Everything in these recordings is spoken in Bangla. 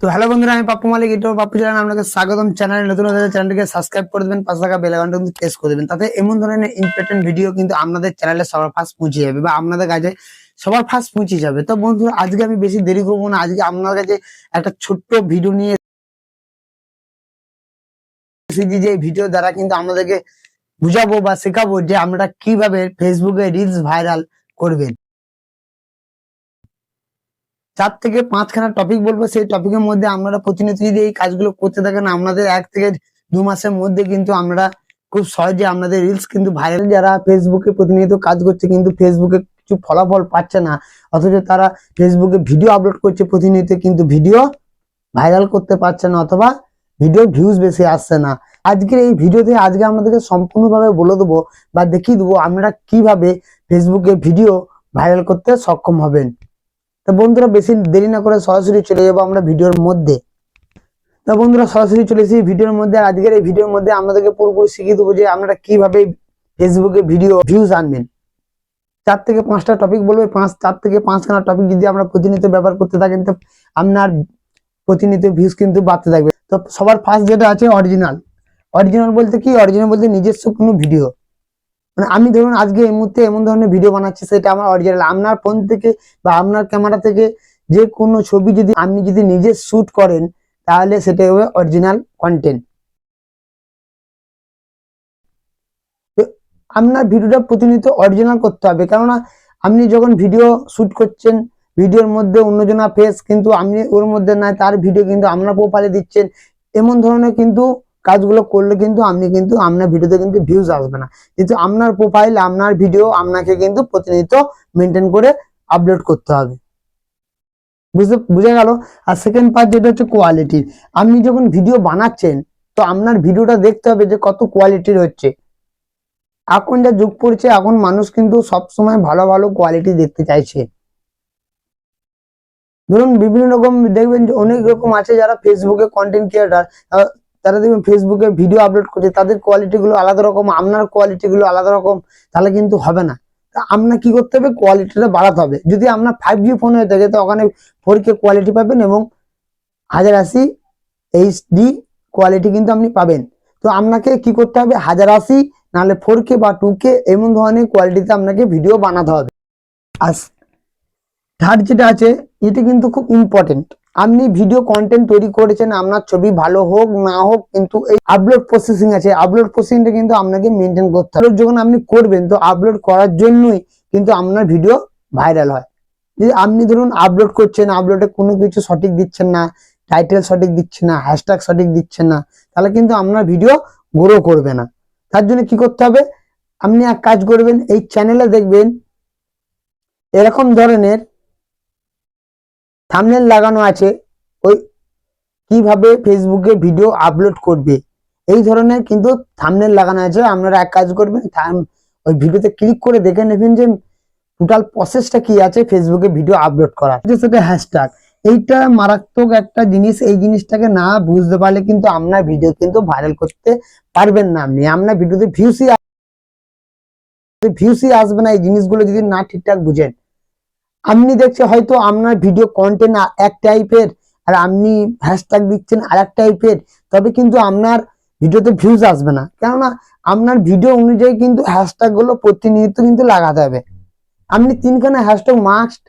তো হ্যালো বন্ধুরা, আমি পাপ্পু মালিক, এটা পাপ্পু চ্যানেল। আপনাকে স্বাগতম। চ্যানেলে নতুন হলে চ্যানেলটিকে সাবস্ক্রাইব করে দেবেন, পাশে থাকা বেল আইকনটা কিন্তু প্রেস করে দেবেন। তাতে এমন ধরনের ইম্পর্টেন্ট ভিডিও কিন্তু আপনাদের চ্যানেলে সবার ফার্স্ট পৌঁছে যাবে বা আপনাদের কাছে সবার ফার্স্ট পৌঁছে যাবে। তো বন্ধুরা, আজকে আমি বেশি দেরি করবো না। আজকে আপনার কাছে একটা ছোট্ট ভিডিও নিয়ে এসেছি, যে ভিডিও দ্বারা কিন্তু আপনাদেরকে বুঝাবো বা শেখাবো যে আমরা কিভাবে ফেসবুকে রিলস ভাইরাল করবেন। 4 থেকে 5খানা টপিক বলবো। সেই টপিকের মধ্যে আপনারা প্রতিনিয়ত যদি এই কাজগুলো করতে থাকেন, আপনাদের 1 থেকে 2 মাসের মধ্যে কিন্তু আমরা খুব সহজে আপনাদের রিলস কিন্তু ভাইরাল। যারা ফেসবুকে প্রতিনিয়ত কাজ করছে কিন্তু ফেসবুকে কিছু ফলাফল পাচ্ছে না, অথচ তারা ফেসবুকে ভিডিও আপলোড করছে প্রতিনিয়ত, কিন্তু ভিডিও ভাইরাল করতে পারছে না, অথবা ভিডিও ভিউজ বেশি আসছে না। আজকের এই ভিডিওতে আজকে আমাদেরকে সম্পূর্ণভাবে বলে দেবো বা দেখিয়ে দেবো আমরা কিভাবে ফেসবুকে ভিডিও ভাইরাল করতে সক্ষম হবেন। তো বন্ধুরা, বেশি দেরি না করে সরাসরি চলে যাবো আমরা ভিডিওর মধ্যে। তো বন্ধুরা, সরাসরি চলে এসেছি ভিডিওর মধ্যে। আজকের এই ভিডিওর মধ্যে আমাদেরকে পুরোপুরি শিখিয়ে দেবো যে আপনারা কিভাবে ফেসবুকে ভিডিও ভিউজ আনবেন। 4 থেকে 5টা টপিক বলবো। 4 থেকে 5খানা টপিক যদি আমরা প্রতিনিয়ত ব্যবহার করতে থাকেন, তো আপনার প্রতিনিয়ত ভিউজ কিন্তু বাড়তে থাকবে। তো সবার ফার্স্ট যেটা আছে অরিজিনাল। অরিজিনাল বলতে কি? অরিজিনাল বলতে নিজস্ব কোনো ভিডিও। মানে আমি ধরুন আজকে এই মুহূর্তে এমন ধরনের ভিডিও বানাচ্ছি, সেটা আমার অরিজিনাল। আপনার ফোন থেকে বা আপনার ক্যামেরা থেকে যে কোনো ছবি যদি আপনি যদি নিজে শুট করেন, তাহলে সেটা হবে অরিজিনাল কন্টেন্ট। আপনার ভিডিওটা প্রতিনিয়ত অরিজিনাল করতে হবে, কেননা আপনি যখন ভিডিও শুট করছেন, ভিডিওর মধ্যে অন্যজনা ফেস কিন্তু আপনি ওর মধ্যে নাই, তার ভিডিও কিন্তু আপনার প্রোফাইলে দিচ্ছেন, এমন ধরনের কিন্তু কাজগুলো করলে কিন্তু আপনি কিন্তু আপনার ভিডিওতে কিন্তু ভিউজ আসবে না। কিন্তু আপনার প্রোফাইল, আপনার ভিডিও আপনাকে কিন্তু প্রতিনিয়ত মেনটেন করে আপলোড করতে হবে। বুঝে গেল? আর সেকেন্ড পার্ট যেটা হচ্ছে কোয়ালিটি। আপনি যখন ভিডিও বানাচ্ছেন, তো আপনার ভিডিওটা দেখতে হবে যে কত কোয়ালিটির হচ্ছে। এখন যা যুগ পড়ছে, এখন মানুষ কিন্তু সবসময় ভালো ভালো কোয়ালিটি দেখতে চাইছে। ধরুন বিভিন্ন রকম দেখবেন যে অনেক রকম আছে যারা ফেসবুকে কন্টেন্ট ক্রিয়েটার, তারা দেখবেন ফেসবুকে ভিডিও আপলোড করছে, তাদের কোয়ালিটি গুলো আলাদা রকম, আপনার কোয়ালিটি গুলো আলাদা রকম, তাহলে কিন্তু হবে না। তা আপনার কি করতে হবে? কোয়ালিটিটা বাড়াতে হবে। যদি আপনার 5G ফোন হয়ে থাকে, তো ওখানে 4K কোয়ালিটি পাবেন এবং 1080 HD কোয়ালিটি কিন্তু আপনি পাবেন। তো আপনাকে কি করতে হবে? 1080 নাহলে 4K বা 2K এমন ধরনের কোয়ালিটিতে আপনাকে ভিডিও বানাতে হবে। আর থার্ড যেটা আছে, এটা কিন্তু খুব ইম্পর্টেন্ট। আপনি ভিডিও কন্টেন্ট তৈরি করেছেন, আপনার ছবি ভালো হোক না হোক, কিন্তু এই আপলোড প্রসেসিং আছে, আপলোড প্রসেসিংটা কিন্তু আপনাকে মেনটেন করতে হবে। যখন আপনি করবেন, তো আপলোড করার জন্যই কিন্তু আপনার ভিডিও ভাইরাল হয়। যদি আপনি ধরুন আপলোড করছেন, আপলোডে কোনো কিছু সঠিক দিচ্ছেন না, টাইটেল সঠিক দিচ্ছেন না, হ্যাশট্যাগ সঠিক দিচ্ছেন না, তাহলে কিন্তু আপনার ভিডিও গ্রো করবে না। তার জন্য কি করতে হবে? আপনি এক কাজ করবেন, এই চ্যানেলে দেখবেন এরকম ধরনের থাম্বনেল লাগানো আছে, ওই কিভাবে ফেসবুকে ভিডিও আপলোড করবে, এই ধরনের কিন্তু থাম্বনেল লাগানো আছে। আপনারা এক কাজ করবেন, ওই ভিডিওতে ক্লিক করে দেখে নেবেন যে টোটাল প্রসেসটা কি আছে ফেসবুকে ভিডিও আপলোড করার। সেটা হ্যাশট্যাগ, এইটা মারাত্মক একটা জিনিস। এই জিনিসটাকে না বুঝতে পারলে কিন্তু আপনার ভিডিও কিন্তু ভাইরাল করতে পারবেন না। আপনি আপনার ভিডিওতে ভিউসই আসবে না, এই জিনিসগুলো যদি না ঠিকঠাক বুঝেন। আপনি দেখছে হয়তো আপনার ভিডিও কন্টেন্ট এক টাইপের, আর আপনি হ্যাশট্যাগ দিচ্ছেন আর এক টাইপের, তবে কিন্তু আপনার ভিডিওতে ভিউজ আসবে না। কেননা আপনার ভিডিও অনুযায়ী কিন্তু হ্যাশট্যাগ গুলো প্রতিনিয়ত কিন্তু লাগাতে হবে। আপনি 3খানা হ্যাশট্যাগ মাস্ট,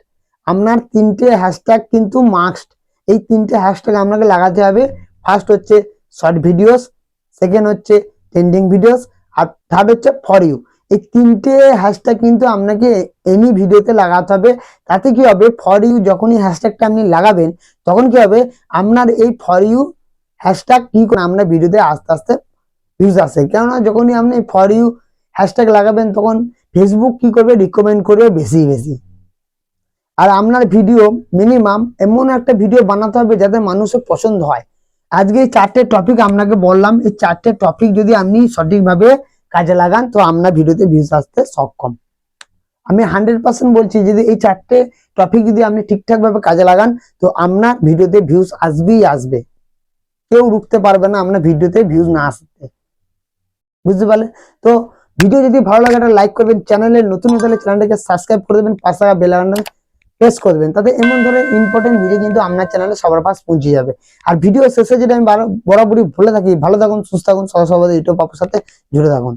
আপনার 3টে হ্যাশট্যাগ কিন্তু মাস্ট। এই 3টে হ্যাশট্যাগ আপনাকে লাগাতে হবে। ফার্স্ট হচ্ছে শর্ট ভিডিওস, সেকেন্ড হচ্ছে ট্রেন্ডিং ভিডিওস, আর থার্ড হচ্ছে ফর ইউ। এই 3টে হ্যাশট্যাগ কিন্তু আপনাকে এনি ভিডিওতে লাগাতে হবে। তাতে কি হবে? ফর ইউ যখনই হ্যাশট্যাগটা আপনি লাগাবেন, তখন কি হবে? আপনার এই ফর ইউ হ্যাশট্যাগ কি করে আপনার ভিডিওতে আস্তে আস্তে ভিউজ আসে। কেননা যখনই আপনি ফর ইউ হ্যাশট্যাগ লাগাবেন, তখন ফেসবুক কি করবে? রিকমেন্ড করবে বেশি বেশি। আর আপনার ভিডিও মিনিমাম এমন একটা ভিডিও বানাতে হবে যাতে মানুষের পছন্দ হয়। আজকে এই 4টে টপিক আপনাকে বললাম, এই 4টে টপিক যদি আপনি সঠিকভাবে কাজে লাগান, তো আপনার ভিডিওতে ভিউজ আসতে সক্ষম। আমি 100% বলছি, যদি এই 4টে টপিক যদি আপনি ঠিকঠাক ভাবে কাজে লাগান, তো আপনার ভিডিওতে ভিউজ আসবেই আসবে। কেউ রুখতে পারবে না আপনার ভিডিওতে ভিউজ না আসতে। বুঝতে পারলে? তো ভিডিও যদি ভালো লাগে একটা লাইক করবেন, চ্যানেলে নতুন হলে চ্যানেলটাকে সাবস্ক্রাইব করে দেবেন, পাশে বেল আইকনটা প্রেস করবেন, তাতে এমন ধরনের ইম্পর্টেন্ট ভিডিও কিন্তু আপনার চ্যানেলে সবার পাশ পৌঁছে যাবে। আর ভিডিও শেষে যেটা আমি বরাবরই বলে থাকি, ভালো থাকুন, সুস্থ থাকুন, সদা সর্বদা ইউটিউব বাবুর সাথে জুড়ে থাকুন।